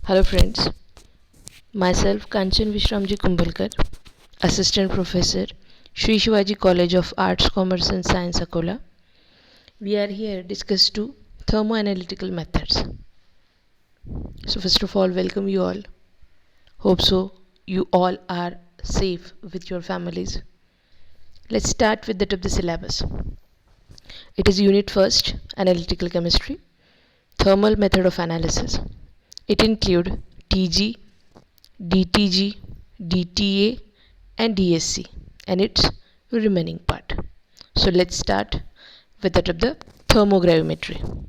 Hello friends, myself Kanchan Vishramji Kumbhalkar, Assistant Professor, Shri Shivaji College of Arts, Commerce and Science, Akola. We are here to discuss two thermoanalytical methods. So first of all, welcome you all. Hope so you all are safe with your families. Let's start with that of the syllabus. It is unit first, analytical chemistry, thermal method of analysis. It includes TG, DTG, DTA and DSC and its remaining part. So let's start with that of the thermogravimetry.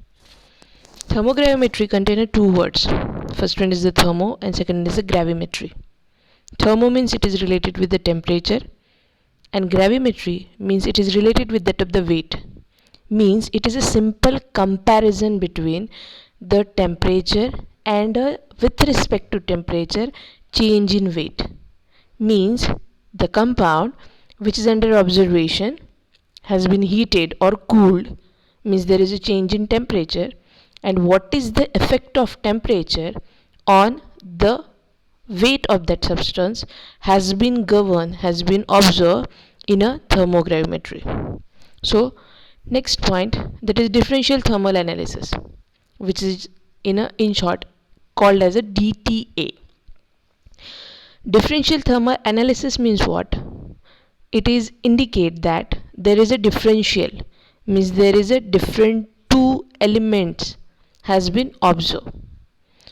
Thermogravimetry contains two words. First one is the thermo and second one is the gravimetry. Thermo means it is related with the temperature and gravimetry means it is related with that of the weight. Means it is a simple comparison between the temperature and with respect to temperature change in weight. Means the compound which is under observation has been heated or cooled, means there is a change in temperature, and what is the effect of temperature on the weight of that substance has been governed, has been observed in a thermogravimetry. So next point, that is differential thermal analysis, which is in short called as a DTA. Differential thermal analysis means what? It is indicate that there is a differential, means there is a different two elements has been observed.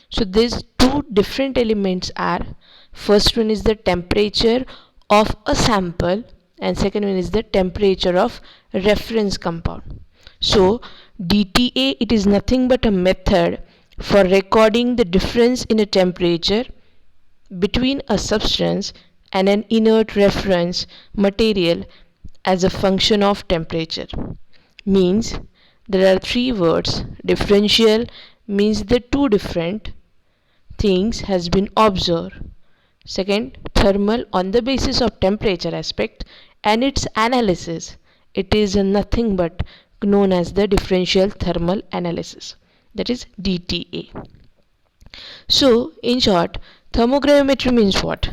So these two different elements are, first one is the temperature of a sample and second one is the temperature of reference compound. So DTA, it is nothing but a method for recording the difference in a temperature between a substance and an inert reference material as a function of temperature. Means there are three words. Differential means the two different things has been observed. Second, thermal on the basis of temperature aspect, and its analysis, it is nothing but known as the differential thermal analysis, that is DTA. So in short, thermogravimetry means what?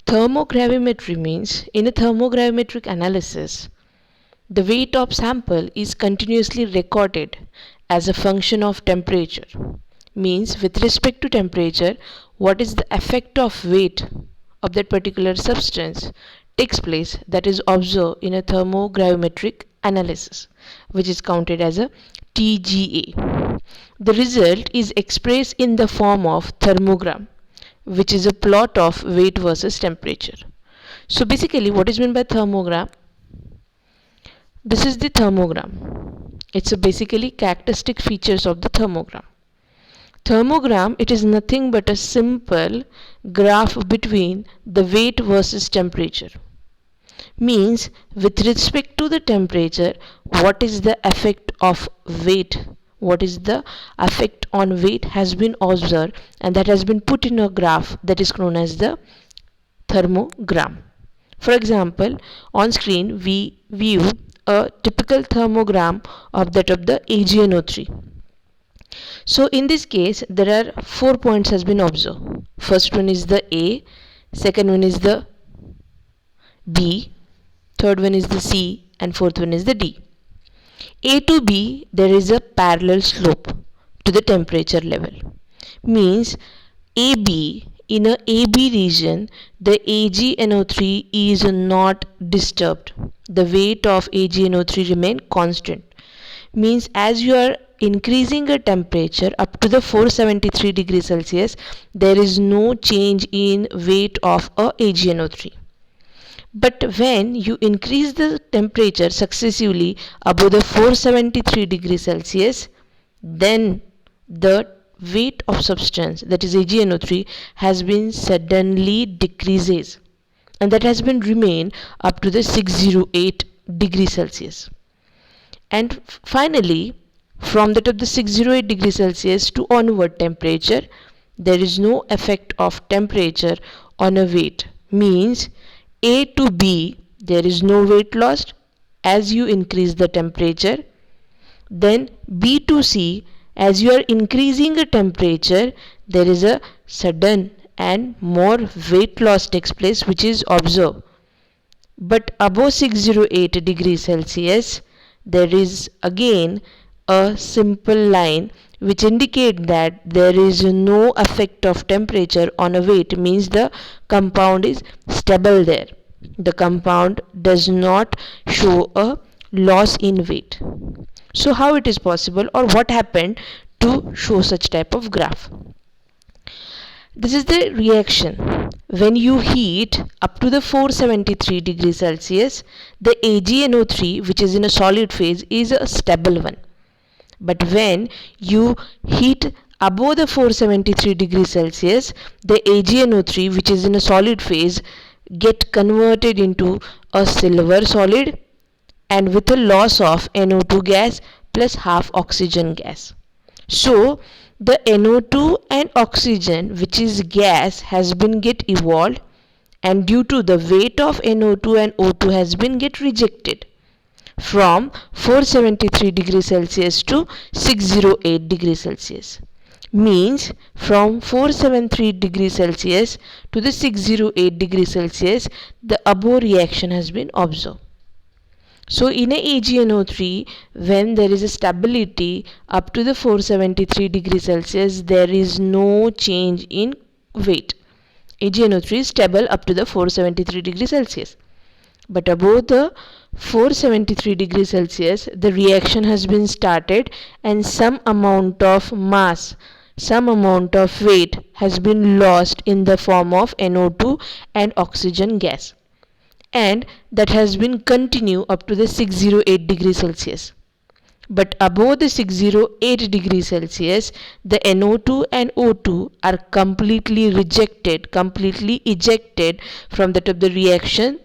Thermogravimetry means in a thermogravimetric analysis, the weight of sample is continuously recorded as a function of temperature. Means with respect to temperature, what is the effect of weight of that particular substance takes place, that is observed in a thermogravimetric analysis, which is counted as a TGA. The result is expressed in the form of thermogram, which is a plot of weight versus temperature. So basically what is meant by thermogram? This is the thermogram. It's basically characteristic features of the thermogram. Thermogram, it is nothing but a simple graph between the weight versus temperature. Means with respect to the temperature, what is the effect of weight, what is the effect on weight has been observed, and that has been put in a graph that is known as the thermogram. For example, on screen we view a typical thermogram of that of the AgNO3. So in this case there are 4 points has been observed. First one is the A, second one is the B, third one is the C, and fourth one is the D. A to B, there is a parallel slope to the temperature level. Means AB, in a AB region, the AgNO3 is not disturbed. The weight of AgNO3 remain constant. Means as you are increasing a temperature up to the 473 degrees Celsius, there is no change in weight of a AgNO3. But when you increase the temperature successively above the 473 degrees Celsius, then the weight of substance, that is AgNO3, has been suddenly decreases, and that has been remain up to the 608 degrees Celsius. And finally, from that of the 608 degrees Celsius to onward temperature, there is no effect of temperature on a weight. Means A to B, there is no weight loss as you increase the temperature. Then B to C, as you are increasing the temperature, there is a sudden and more weight loss takes place, which is observed. But above 608 degrees Celsius, there is again a simple line which indicate that there is no effect of temperature on a weight, means the compound is stable there. The compound does not show a loss in weight. So how it is possible, or what happened to show such type of graph? This is the reaction. When you heat up to the 473 degrees Celsius, the AgNO3, which is in a solid phase, is a stable one. But when you heat above the 473 degrees Celsius, the AgNO3, which is in a solid phase, get converted into a silver solid and with a loss of NO2 gas plus half oxygen gas. So the NO2 and oxygen, which is gas, has been get evolved, and due to the weight of NO2 and O2 has been get rejected from 473 degrees Celsius to 608 degrees Celsius. Means from 473 degrees Celsius to the 608 degrees Celsius, the above reaction has been observed. So in a AgNO3, when there is a stability up to the 473 degrees Celsius, there is no change in weight. AgNO3 is stable up to the 473 degrees Celsius. But above the 473 degrees Celsius, the reaction has been started and some amount of mass, some amount of weight has been lost in the form of NO2 and oxygen gas. And that has been continue up to the 608 degrees Celsius. But above the 608 degrees Celsius, the NO2 and O2 are completely rejected, completely ejected from that of the reaction.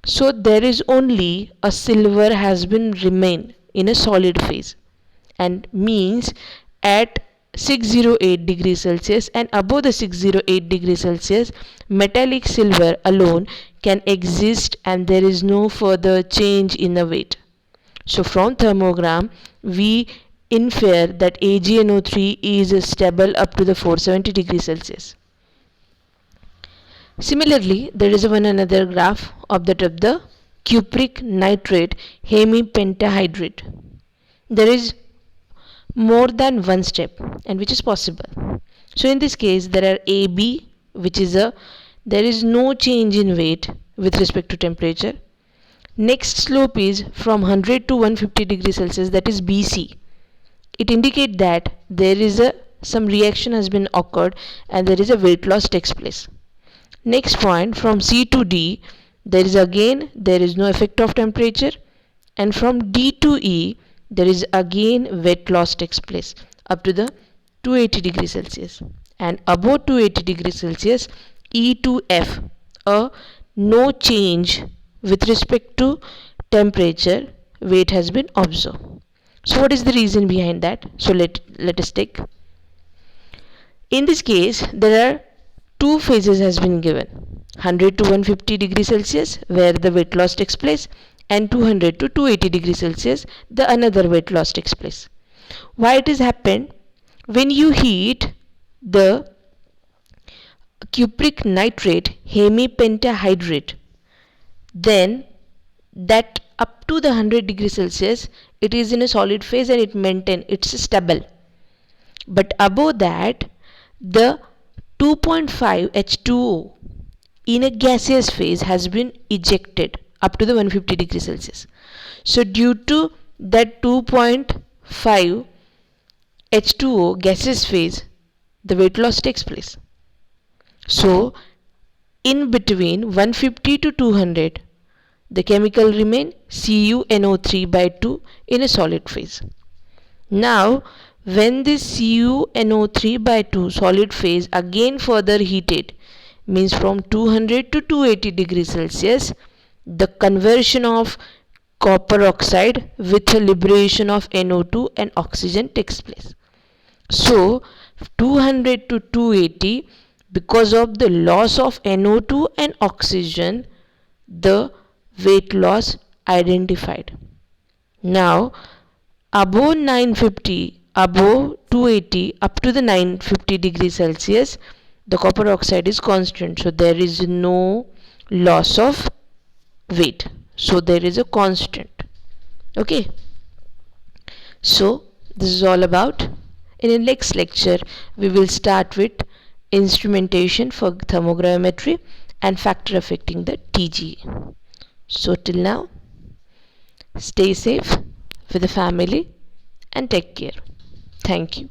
So there is only a silver has been remain in a solid phase, and means at 608 degrees Celsius and above the 608 degrees Celsius, metallic silver alone can exist and there is no further change in the weight. So from thermogram, we infer that AgNO3 is stable up to the 470 degrees Celsius. Similarly, there is one another graph of that of the cupric nitrate hemipentahydrate. There is more than one step, and which is possible. So in this case, there are AB, which is there is no change in weight with respect to temperature. Next slope is from 100 to 150 degrees Celsius, that is BC. It indicates that there is some reaction has been occurred and there is a weight loss takes place. Next point, from C to D, there is no effect of temperature, and from D to E, there is again weight loss takes place up to the 280 degrees Celsius, and above 280 degrees Celsius, E to F, no change with respect to temperature, weight has been observed. So what is the reason behind that? So let us take. In this case, there are two phases has been given: 100 to 150 degrees Celsius where the weight loss takes place, and 200 to 280 degrees Celsius the another weight loss takes place. Why it has happened? When you heat the cupric nitrate hemipentahydrate, then that up to the 100 degrees Celsius it is in a solid phase and it maintain it's stable. But above that, the 2.5 H2O in a gaseous phase has been ejected up to the 150 degrees Celsius. So due to that 2.5 H2O gaseous phase, the weight loss takes place. So in between 150 to 200, the chemical remain CuNO3 by 2 in a solid phase. Now when this CuNO3 by 2 solid phase again further heated, means from 200 to 280 degrees Celsius, the conversion of copper oxide with a liberation of NO2 and oxygen takes place. So 200 to 280, because of the loss of NO2 and oxygen, the weight loss identified. Now above 950, above 280 up to the 950 degrees Celsius, the copper oxide is constant, so there is no loss of weight, so there is a constant. Okay, so this is all about. In the next lecture we will start with instrumentation for thermogravimetry and factor affecting the TGA. So till now, stay safe with the family and take care. Thank you.